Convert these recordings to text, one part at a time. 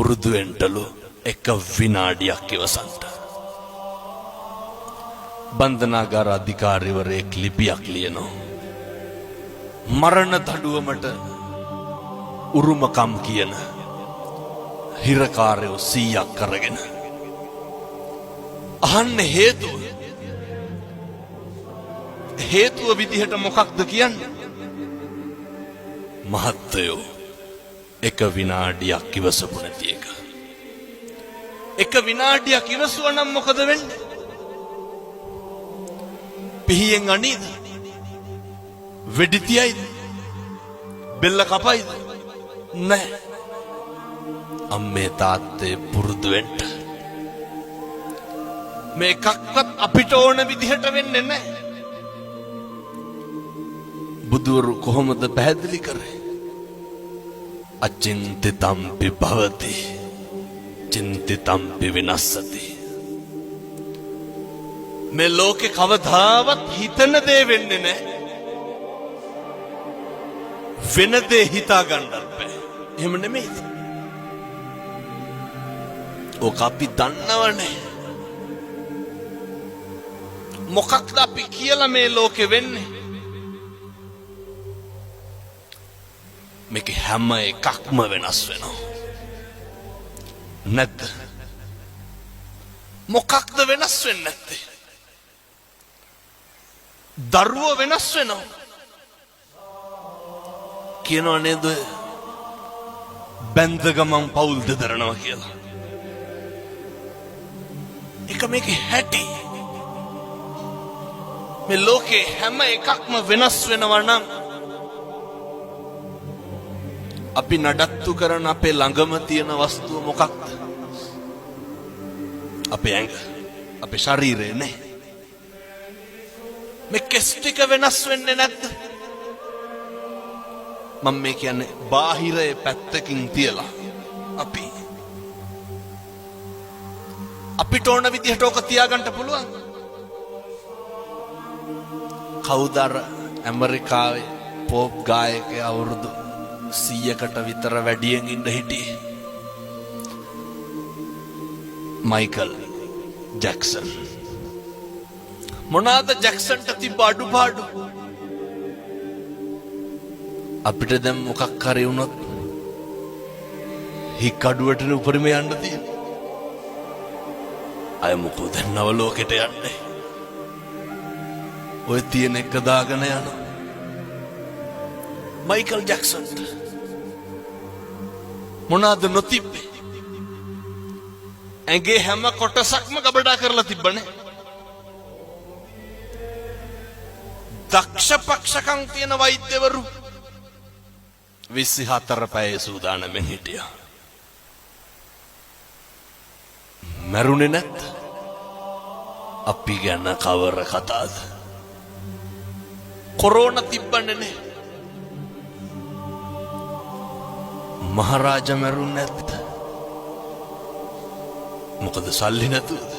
පුරුදු වෙන්නලු එක විනාඩියක් ඉවසන්ට. බන්ධනාගාර අධිකාරිවරයෙක් ලිපියක් ලියනවා. මරණ දඬුවමට උරුමකම් කියන හිරකාරයෝ 100ක් කරගෙන අහන්නේ හේතුව විදිහට මොකක්ද කියන්නේ? මහත්තයෝ එක විනාඩියක් ඉවසපු නැති එක. එක විනාඩියක් ඉවසුවා නම් මොකද වෙන්නේ? පිහියෙන් අනීද? වෙඩි තියයිද? බෙල්ල කපයිද? නැහැ. අම්මේ තාත්තේ පුරුදු වෙන්න. මේකක්වත් අපිට ඕන විදිහට වෙන්නේ නැහැ. බුදුවරු කොහොමද පැහැදිලි කරේ? අචින්තිතම්පි භවති චින්තිතම්පි විනස්සති. මේ ලෝකේ කවදාවත් හිතන දේ වෙන්නේ නැහැ. වෙන දේ හිතා ගන්නත් බෑ. එහෙම නෙමෙයිද? ඕක අපි දන්නවනේ. මොකක්ද අපි කියලා මේ ලෝකෙ වෙන්නේ? මේක හැම එකක්ම වෙනස් වෙනවා. නැද්ද? මොකක්ද වෙනස් වෙන්නේ නැත්තේ? දරුවෝ වෙනස් වෙනවා. කියනවා නේද? බැඳ ගමන් පවුල් දෙදරනවා කියලා. ඒක මේකේ හැටි. මේ ලෝකේ හැම එකක්ම වෙනස් වෙනවා නම් අපි නඩත්තු කරන අපේ ළඟම තියෙන වස්තුව මොකක්ද? අපේ ඇඟ, අපේ ශරීරය නේ. මේ කෙස් ටික වෙනස් වෙන්නේ නැද්ද? මම මේ කියන්නේ බාහිරයේ පැත්තකින් තියලා අපිට ඕන විදිහට ඕක තියාගන්න පුළුවන්. කවුද අර ඇමරිකාවේ පොප් ගායකයා අවුරුදු 100කට විතර වැඩියෙන් ඉන්න හිටියේ? Michael Jackson. මොනවාද ජැක්සන්ට තිබ්බ අඩුපාඩු? අපිට දැන් මොකක් හරි වුණොත් හික් අඩුවට උපරිම යන්න තියෙන. අය මොකෝ දැන් නව ලෝකෙට යන්නේ. ඔය තියෙන එක දාගෙන යනවා. මයිකල් ජැක්සන්ට මොනවාද නොතිබ්බේ? ඇඟේ හැම කොටසක්ම ගබඩා කරලා තිබ්බනේ. දක්ෂ පක්ෂකම් තියෙන වෛද්‍යවරු 24 පැය සූදානම්ෙන් හිටියා. මරුනේ නැත්. අපි ගැන කවර කතාවද? කොරෝනා තිබ්බනේ නේ. මහරජා මරුනේ නැත්. මොකද සල්ලි නැතුවද?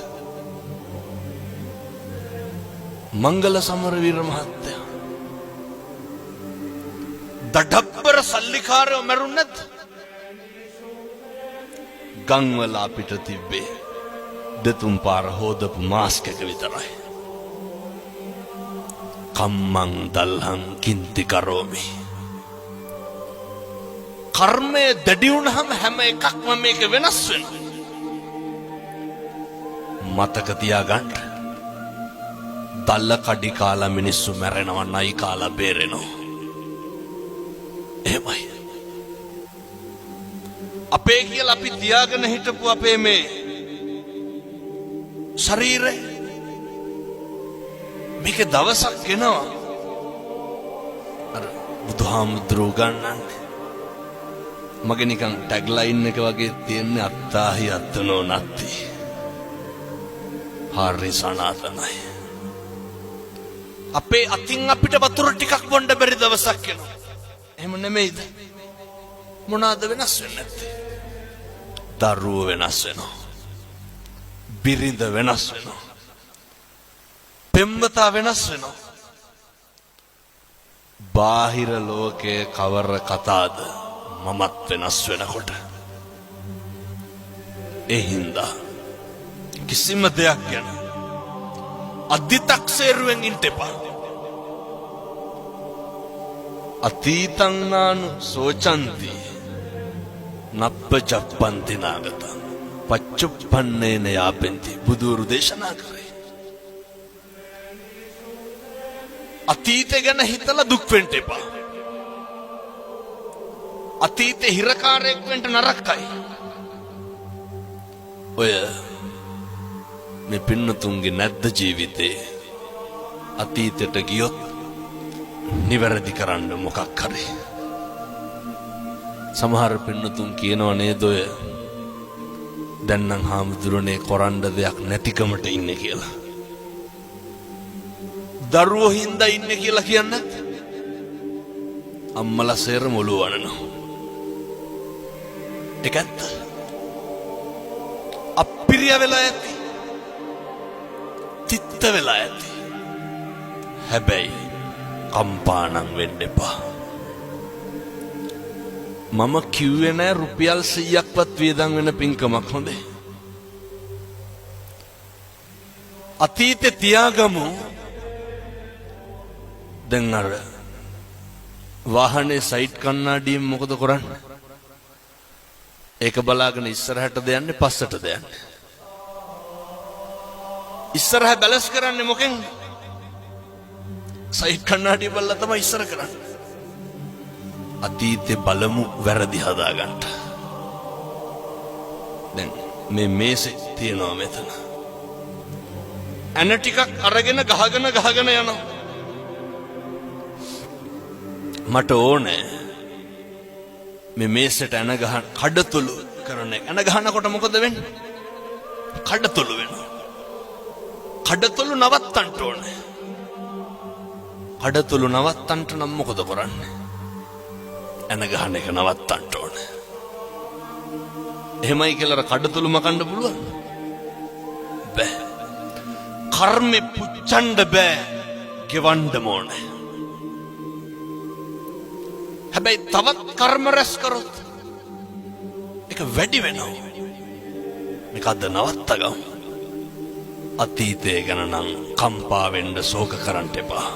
මංගල සමරවීර මහත්තයා දඩබ්බර සල්ලිකාරයෝ මරුනේ නැත්. ගම්වල අපිට තිබ්බේ දෙතුන් පාර හොදපු මාස්ක් එක විතරයි. කම්මං දල්හං කින්ති කරෝමි. කර්මය දැඩි වුණාම හැම එකක්ම මේක වෙනස් වෙනවා. මතක තියාගන්න. දල්ල කඩි කාලා මිනිස්සු මැරෙනවා, නයි කාලා බේරෙනවා. එහෙමයි. අපේ කියලා අපි තියාගෙන හිටපු අපේ මේ ශරීරය මේක දවසක් එනවා. අර බුදුහාමුදුරුවෝ ගන්නන්නේ මගේ නිකන් ටැග්ලයින් එක වගේ තියෙන්නේ අත්තාහි අත්තනෝ නැති. හරි සනාතනයි. අපේ අතින් අපිට වතුර ටිකක් බොන්න බැරි දවසක් එනවා. එහෙම නෙමෙයිද? මොනවාද වෙනස් වෙන්නේ නැත්තේ? දරුවෝ වෙනස් වෙනවා. බිරිඳ වෙනස් වෙනවා. පෙම්වතා වෙනස් වෙනවා. බාහිර ලෝකයේ කවර කතාද? මමත් වෙනස් වෙනකොට ඒ හින්දා කිසිම දෙයක් ගැන අධිතක්සේරුවෙන් ඉන්න එපා. අතීතං නානු සෝචන්ති නප්පචප්පන්ති නාගතං පච්චුප්පන්නේන යාපෙන්ති බුදුරු දේශනා කරේ. අතීතය ගැන හිතලා දුක් වෙන්න එපා. අතීතේ හිරකාරයෙක් වෙන්න නරකයි. ඔය මේ පින්නතුන්ගේ නැද්ද ජීවිතේ අතීතයට ගියොත් නිවැරදි කරන්න මොකක් හරි. සමහර පින්නතුන් කියනවා නේද ඔය දැන් නම් හාමුදුරනේ කරන්න දෙයක් නැතිකමට ඉන්නේ කියලා. දරුවෝ හින්දා ඉන්නේ කියලා කියන්නේ අම්මලා සේරම ඔළුව වනනවා. ඒක ඇත්ත. අප්පිරිය වෙලා ඇති. තිත්ත වෙලා ඇති. හැබැයි කම්පානම් වෙන්න එපා. මම කිව්වේ නෑ රුපියල් 100ක්වත් වියදම් වෙන පින්කමක් හොඳේ. අතීතේ තියාගමු. දැන් අර වාහනේ සයිඩ් කණ්ණාඩියෙන් මොකද කරන්නේ? ඒක බලාගෙන ඉස්සරහටද යන්නේ පස්සටද යන්නේ? ඉස්සරහ බැලන්ස් කරන්නේ මොකෙන්? සයිඩ් කණ්ණාඩිය බලලා තමයි ඉස්සර කරන්නේ. අතීතේ බලමු වැරදි හදාගන්න. දැන් මේ මේසේ තියනවා මෙතන. ඇන ටිකක් අරගෙන ගහගෙන යනවා. මට ඕනේ මේ මේසෙට ඇන ගහන කඩතුළු කරන එක. ඇන ගහනකොට මොකද වෙන්නේ? කඩතුළු වෙනවා. කඩතුළු නවත්තන්න ඕනේ. කඩතුළු නවත්තන්න නම් මොකද කරන්නේ? ඇන ගහන එක නවත්තන්න ඕනේ. එහෙමයි කියලා කඩතුළු මකන්න පුළුවන්? බෑ. කර්මෙ පුච්චන්න බෑ. ගෙවන්න ඕනේ. හැබැයි තවත් කර්ම රැස් කරොත් ඒක වැඩි වෙනවා. මේක අද නවත්තගමු. අතීතය ගැන නම් කම්පා වෙන්න ශෝක කරන්න එපා.